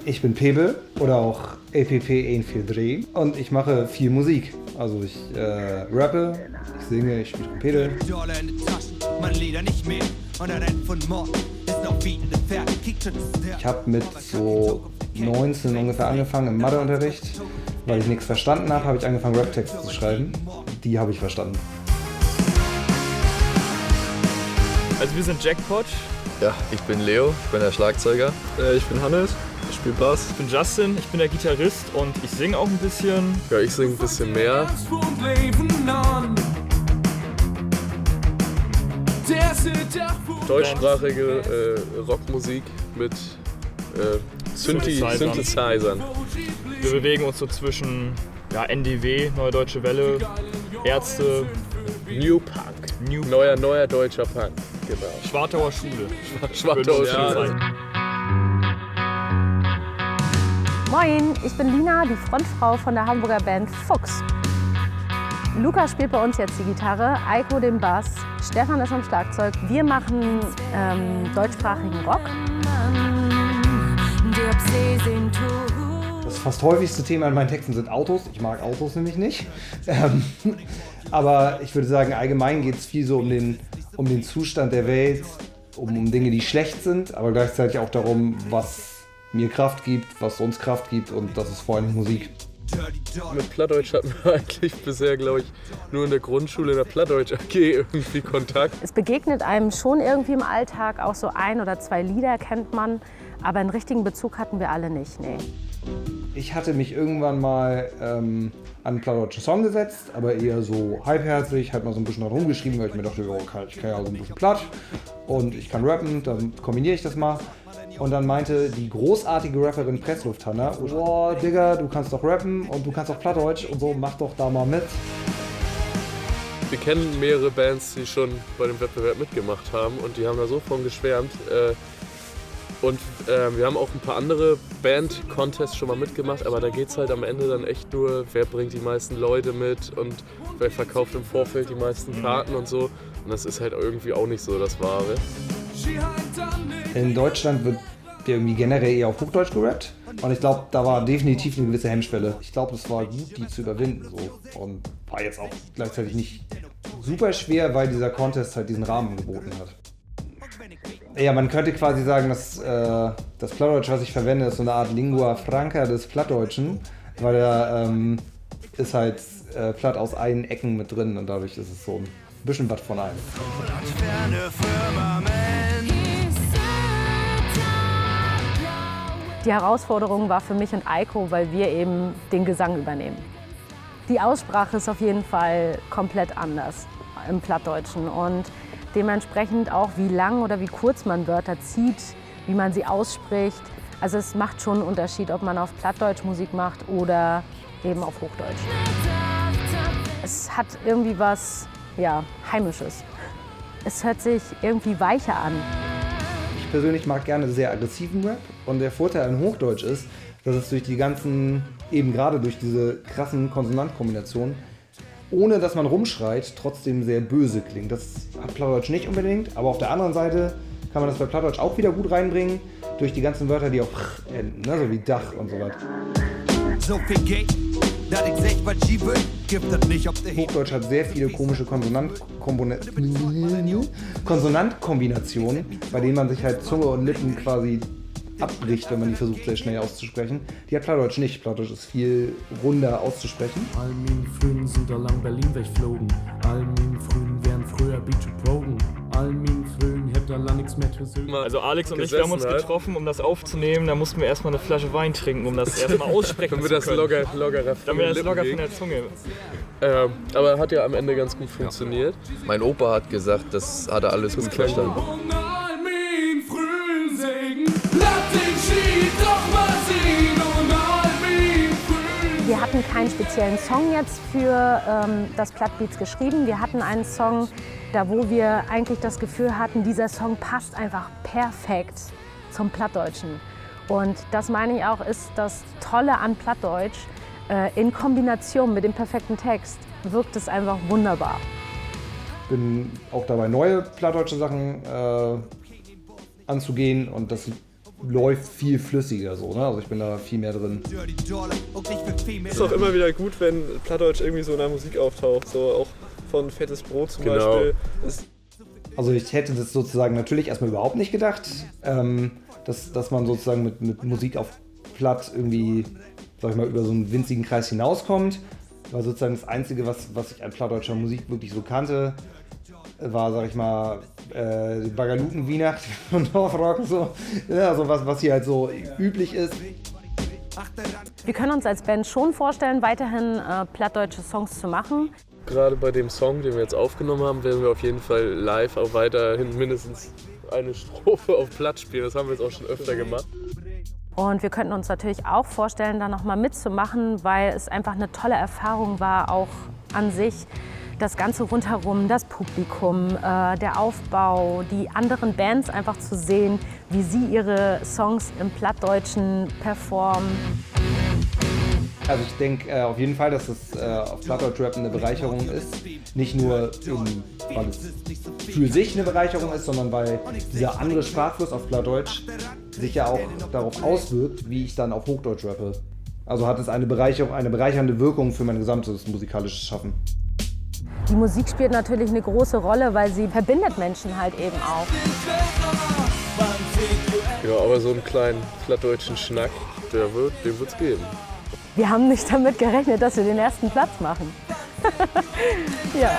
Ich bin Pebe oder auch APP143 und ich mache viel Musik. Also ich rappe, ich singe, ich spiele Trompete. Ich habe mit so 19 ungefähr angefangen im Matheunterricht. Weil ich nichts verstanden habe, habe ich angefangen Rap-Texte zu schreiben. Die habe ich verstanden. Also wir sind Jackpot. Ja, ich bin Leo, ich bin der Schlagzeuger. Ich bin Hannes, ich spiele Bass. Ich bin Justin, ich bin der Gitarrist und ich singe auch ein bisschen. Ja, ich singe ein bisschen mehr. Deutschsprachige Rockmusik mit Synthesizern. Wir bewegen uns so zwischen NDW, Neue Deutsche Welle, Ärzte, New Punk. Neuer deutscher Punk, genau. Schwartauer Schule. Schwartauer Schule. Moin, ich bin Lina, die Frontfrau von der Hamburger Band Fuchs. Luca spielt bei uns jetzt die Gitarre, Eiko den Bass, Stefan ist am Schlagzeug. Wir machen deutschsprachigen Rock. Das fast häufigste Thema in meinen Texten sind Autos. Ich mag Autos nämlich nicht. Aber ich würde sagen, allgemein geht es viel so um den Zustand der Welt, um Dinge, die schlecht sind, aber gleichzeitig auch darum, was mir Kraft gibt, was uns Kraft gibt, und das ist vor allem Musik. Mit Plattdeutsch hatten wir eigentlich bisher, glaube ich, nur in der Grundschule in der Plattdeutsch AG irgendwie Kontakt. Es begegnet einem schon irgendwie im Alltag, auch so 1 oder 2 Lieder kennt man, aber einen richtigen Bezug hatten wir alle nicht, nee. Ich hatte mich irgendwann mal an einen plattdeutschen Song gesetzt, aber eher so halbherzig, halt mal so ein bisschen rumgeschrieben, weil ich mir dachte, ich kann ja so ein bisschen platt und ich kann rappen, dann kombiniere ich das mal. Und dann meinte die großartige Rapperin Presslufthanna, boah, Digga, du kannst doch rappen und du kannst doch Plattdeutsch und so, mach doch da mal mit. Wir kennen mehrere Bands, die schon bei dem Wettbewerb mitgemacht haben und die haben da so von geschwärmt. Und wir haben auch ein paar andere Band-Contests schon mal mitgemacht, aber da geht es halt am Ende dann echt nur, wer bringt die meisten Leute mit und wer verkauft im Vorfeld die meisten Karten und so. Und das ist halt irgendwie auch nicht so das Wahre. In Deutschland wird irgendwie generell eher auf Hochdeutsch gerappt und ich glaube, da war definitiv eine gewisse Hemmschwelle. Ich glaube, es war gut, die zu überwinden so, und war jetzt auch gleichzeitig nicht super schwer, weil dieser Contest halt diesen Rahmen geboten hat. Ja, man könnte quasi sagen, dass das Plattdeutsch, was ich verwende, ist so eine Art Lingua Franca des Plattdeutschen, weil da ist halt Platt aus allen Ecken mit drin und dadurch ist es so ein bisschen was von allem. Die Herausforderung war für mich und Eiko, weil wir eben den Gesang übernehmen. Die Aussprache ist auf jeden Fall komplett anders im Plattdeutschen und dementsprechend auch, wie lang oder wie kurz man Wörter zieht, wie man sie ausspricht. Also es macht schon einen Unterschied, ob man auf Plattdeutsch Musik macht oder eben auf Hochdeutsch. Es hat irgendwie was, Heimisches. Es hört sich irgendwie weicher an. Ich persönlich mag gerne sehr aggressiven Rap und der Vorteil an Hochdeutsch ist, dass es durch die ganzen, eben gerade durch diese krassen Konsonantkombinationen, ohne dass man rumschreit, trotzdem sehr böse klingt. Das hat Plattdeutsch nicht unbedingt, aber auf der anderen Seite kann man das bei Plattdeutsch auch wieder gut reinbringen, durch die ganzen Wörter, die auf enden, ne? So wie Dach und so weiter. So viel geht, dass ich sag, was ich will, gibt das nicht auf der Hochdeutsch hat sehr viele komische Konsonantkombinationen, bei denen man sich halt Zunge und Lippen quasi abbricht, wenn man die versucht sehr schnell auszusprechen. Die hat Plattdeutsch nicht. Plattdeutsch ist viel runder auszusprechen. All meine Frühen sind lang Berlin weggeflogen. All meine Frühen wären früher Beach Broken. All meine Frühen hätte lang nichts mehr zu sagen. Also Alex und ich, wir haben uns getroffen, um das aufzunehmen. Da mussten wir erstmal eine Flasche Wein trinken, um das erstmal aussprechen zu können. Damit das lockerer von der Zunge. Aber hat ja am Ende ganz gut funktioniert. Mein Opa hat gesagt, das hat er alles gut verstanden. Wir hatten keinen speziellen Song jetzt für das Plattbeats geschrieben. Wir hatten einen Song, da wo wir eigentlich das Gefühl hatten, dieser Song passt einfach perfekt zum Plattdeutschen. Und das meine ich auch, ist das Tolle an Plattdeutsch. In Kombination mit dem perfekten Text wirkt es einfach wunderbar. Ich bin auch dabei, neue plattdeutsche Sachen anzugehen, und das läuft viel flüssiger so, ne? Also ich bin da viel mehr drin. Es ist auch immer wieder gut, wenn Plattdeutsch irgendwie so in der Musik auftaucht, so auch von Fettes Brot zum Beispiel. Also ich hätte das sozusagen natürlich erstmal überhaupt nicht gedacht, dass man sozusagen mit Musik auf Platt irgendwie, sag ich mal, über so einen winzigen Kreis hinauskommt. War sozusagen das Einzige, was ich an plattdeutscher Musik wirklich so kannte, war, sag ich mal, die Bagalutenweihnacht von Dorfrock, so. Ja, so was hier halt so üblich ist. Wir können uns als Band schon vorstellen, weiterhin plattdeutsche Songs zu machen. Gerade bei dem Song, den wir jetzt aufgenommen haben, werden wir auf jeden Fall live auch weiterhin mindestens eine Strophe auf Platt spielen. Das haben wir jetzt auch schon öfter gemacht. Und wir könnten uns natürlich auch vorstellen, da nochmal mitzumachen, weil es einfach eine tolle Erfahrung war, auch an sich. Das Ganze rundherum, das Publikum, der Aufbau, die anderen Bands einfach zu sehen, wie sie ihre Songs im Plattdeutschen performen. Also ich denke auf jeden Fall, dass es auf Plattdeutsch-Rap eine Bereicherung ist. Nicht nur, weil es für sich eine Bereicherung ist, sondern weil dieser andere Sprachfluss auf Plattdeutsch sich ja auch darauf auswirkt, wie ich dann auf Hochdeutsch rappe. Also hat es eine bereichernde Wirkung für mein gesamtes musikalisches Schaffen. Die Musik spielt natürlich eine große Rolle, weil sie verbindet Menschen halt eben auch. Ja, aber so einen kleinen plattdeutschen Schnack, den wird's geben. Wir haben nicht damit gerechnet, dass wir den ersten Platz machen. Ja.